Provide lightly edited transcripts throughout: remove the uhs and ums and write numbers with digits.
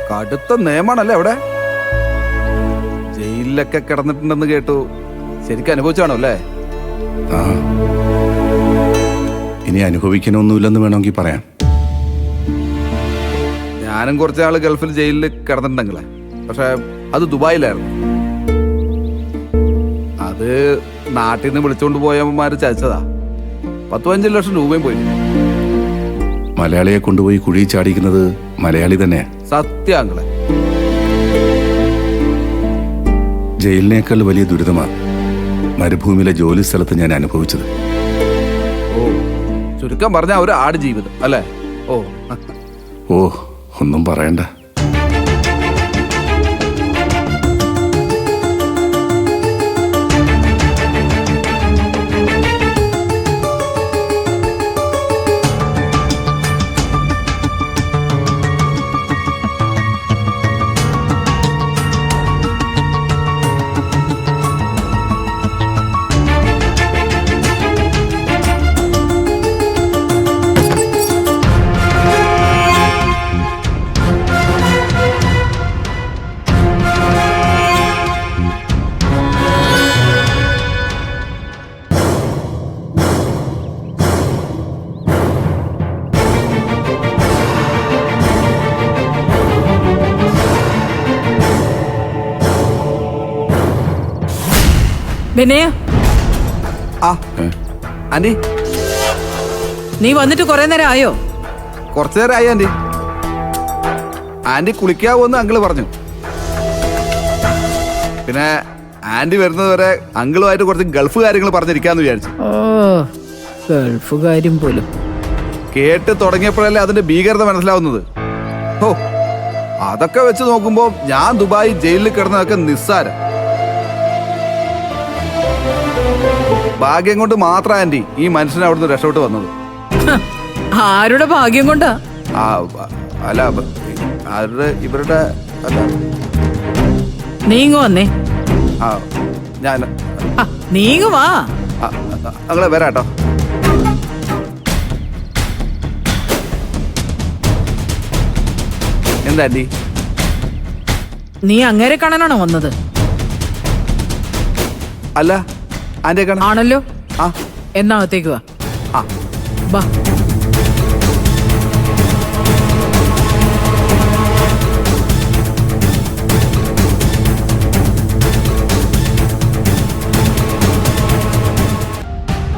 കടുത്ത നിയമാണല്ലേ അവിടെ? ജയിലിലൊക്കെ കിടന്നിട്ടുണ്ടെന്ന് കേട്ടു. ശരിക്കും അനുഭവിച്ചാണോ അല്ലേ? ആ, ഇനി അനുഭവിക്കാനൊന്നുമില്ലെന്ന് വേണമെങ്കിൽ പറയാം. ഞാനും കുറച്ചാള് ഗൾഫിൽ ജയിലിൽ കിടന്നിട്ടുണ്ടെങ്കിലേ, പക്ഷെ അത് ദുബായിലായിരുന്നു. അത് നാട്ടിൽ നിന്ന് വിളിച്ചുകൊണ്ട് പോയവന്മാര് ചതിച്ചതാ. 10-15 ലക്ഷം രൂപയും പോയി. മലയാളിയെ കൊണ്ടുപോയി കുഴി ചാടിക്കുന്നത് മലയാളി തന്നെയാ. സത്യാങ്ങളെ, ജയിലിനേക്കാൾ വലിയ ദുരിതമാണ് മരുഭൂമിയിലെ ജോലി സ്ഥലത്ത് ഞാൻ അനുഭവിച്ചത്. ഓ, ചുരുക്കം പറഞ്ഞ ഒരു ആട് ജീവിതം അല്ലേ? ഓ ഓ, ഒന്നും പറയണ്ട. വിനയ, ആ ആന്റി, നീ വന്നിട്ട് കുറെ നേരം ആയോ? കുറച്ചു നേരമായി ആന്റി. ആന്റി കുളിക്കാവോന്ന് അങ്കിള് പറഞ്ഞു. പിന്നെ ആന്റി വരുന്നത് വരെ അങ്കിളുമായിട്ട് കുറച്ച് ഗൾഫ് കാര്യങ്ങൾ പറഞ്ഞിരിക്കാന്ന് വിചാരിച്ചു. ഓ, ഗൾഫ് കാര്യം പോലും കേട്ട് തുടങ്ങിയപ്പോഴല്ലേ അതിന്റെ ഭീകരത മനസ്സിലാവുന്നത്. ഓ, അതൊക്കെ വെച്ച് നോക്കുമ്പോ ഞാൻ ദുബായ് ജയിലിൽ കിടന്നതൊക്കെ നിസ്സാരം. ഭാഗ്യം കൊണ്ട് മാത്രം ആന്റി ഈ മനുഷ്യനെ അവിടുന്ന് രക്ഷപ്പെട്ട് വന്നത്. ആരുടെ ഭാഗ്യം കൊണ്ടാ? ആ, അല്ല, ആരുടെ? ഇവരുടെ അല്ല. നീങ്ങു വന്നേ. ആ, ഞാൻ നീങ്ങു വാ. അങ്ങളെ വരാട്ടോ. എന്താ ആന്റി? നീ അങ്ങേരെ കാണാനാണോ വന്നത്? അല്ല, ആന്റിയെ കാണാൻ. ആണല്ലോ. ആ, എന്നാ അകത്തേക്ക് വാ. ആ, വാ.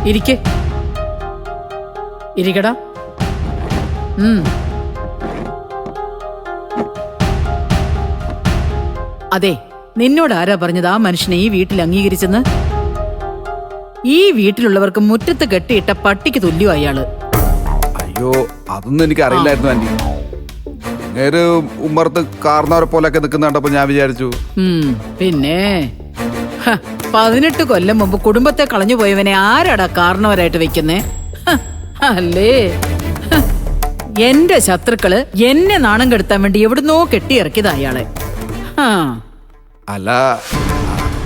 ഇരിക്കേ. ഇരിക്കടാ. അതെ, നിന്നോട് ആരാ പറഞ്ഞത് ആ മനുഷ്യനെ ഈ വീട്ടിൽ അംഗീകരിച്ചെന്ന്? ഈ വീട്ടിലുള്ളവർക്ക് മുറ്റത്ത് കെട്ടിയിട്ട പട്ടിക്ക് തുല്യം അയാള്. അയ്യോ, അതൊന്നും എനിക്ക് അറിയില്ലായിരുന്നു ആന്റി. നേര് ഉമ്മർത്ത് കാർന്നവരെ പോലൊക്കെ നിൽക്കുന്ന കണ്ടപ്പോ ഞാൻ വിചാരിച്ചു. പിന്നെ 18 കൊല്ലം മുമ്പ് കുടുംബത്തെ കളഞ്ഞു പോയവനെ ആരാടാ കാരണവരായിട്ട് വെക്കുന്നേ? അല്ലേ, എന്റെ ശത്രുക്കള് എന്നെ നാണം കെടുത്താൻ വേണ്ടി എവിടുന്നോ കെട്ടിയിറക്കിയത് അയാളെ. അല്ല,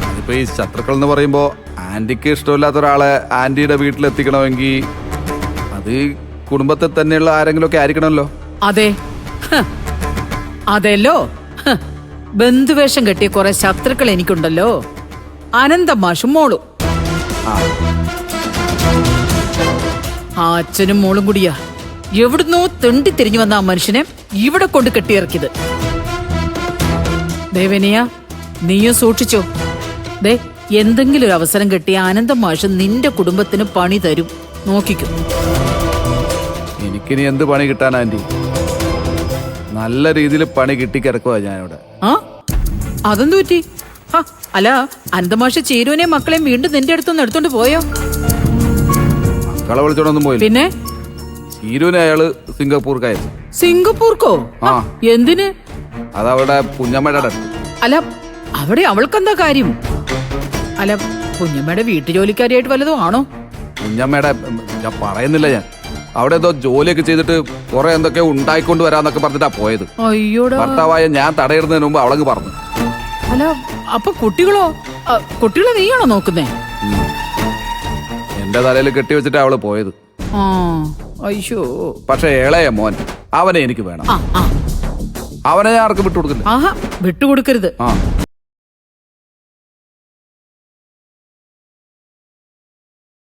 അതിപ്പോ ഈ ശത്രുക്കൾ എന്ന് പറയുമ്പോ ആന്റിക്ക് ഇഷ്ടമില്ലാത്ത ഒരാളെ ആന്റിയുടെ വീട്ടിലെത്തിക്കണമെങ്കിൽ അത് കുടുംബത്തെ തന്നെയുള്ള ആരെങ്കിലും ഒക്കെ ആയിരിക്കണമല്ലോ. അതെ, അതെല്ലോ. ബന്ധുവേഷം കെട്ടിയ കുറെ ശത്രുക്കൾ എനിക്കുണ്ടല്ലോ. അനന്തം മാഷും മോളും. ആ അച്ഛനും മോളും കൂടിയാ എവിടുന്നോ തെണ്ടി തിരിഞ്ഞു വന്ന ആ മനുഷ്യനെ ഇവിടെ കൊണ്ട് കെട്ടിയിറക്കിയത്. ദേവനിയ, നീയും സൂക്ഷിച്ചോ. ദേ, എന്തെങ്കിലും ഒരു അവസരം കിട്ടിയ ആനന്ദം മാഷ് നിന്റെ കുടുംബത്തിന് പണി തരും. നോക്കിക്കും. എനിക്കിനി എന്ത് പണി കിട്ടാൻ ആന്റി? നല്ല രീതിയിൽ പണി കിട്ടിക്കിടക്കുവാ ഞാനിവിടെ. ആ, അതെന്തു പറ്റി? അല്ല, അനന്തമാഷ് ചീരുവിനെ മക്കളെയും വീണ്ടും നിന്റെ അടുത്തൊന്ന് എടുത്തോണ്ട് പോയോ? മക്കളെ വിളിച്ചോണ്ടൊന്നും പോയില്ല. പിന്നെ ചീരുവിനെ അയാള് സിംഗപ്പൂർക്കായിരുന്നു. സിംഗപ്പൂർക്കോ? ആ. എന്തിന്? അതവിടെ കുഞ്ഞമ്മയുടെ അടുത്ത്. അല്ല, അവിടെ അവൾക്കെന്താ കാര്യം? അല്ല, കുഞ്ഞമ്മയുടെ വീട്ടു ജോലിക്കാരിയായിട്ട് വല്ലതും ആണോ? കുഞ്ഞമ്മയുടെ ഞാൻ പറയുന്നില്ല. ഞാൻ അവിടെ എന്തോ ജോലിയൊക്കെ ചെയ്തിട്ട് കുറെ എന്തൊക്കെ ഉണ്ടായിക്കൊണ്ട് വരാന്നൊക്കെ പറഞ്ഞിട്ടാ പോയത്. അയ്യോടാ. ഭർത്താവായ ഞാൻ തടയിടുന്നതിന് മുമ്പ് അവളങ്ങ് പറഞ്ഞു. അല്ല, അപ്പൊ കുട്ടികളോ? കുട്ടികളെ നീയാണോ നോക്കുന്നേ? എന്റെ തലയിൽ കെട്ടിവെച്ചിട്ടാ അവള് പോയത്. ആ, അയ്യോ. പക്ഷെ ഇളയ മോൻ അവനെ എനിക്ക് വേണം. അവനെ ഞാൻ ആർക്കും വിട്ടുകൊടുക്കില്ല. ആഹാ വിട്ടുകൊടുക്കരുത്. ആ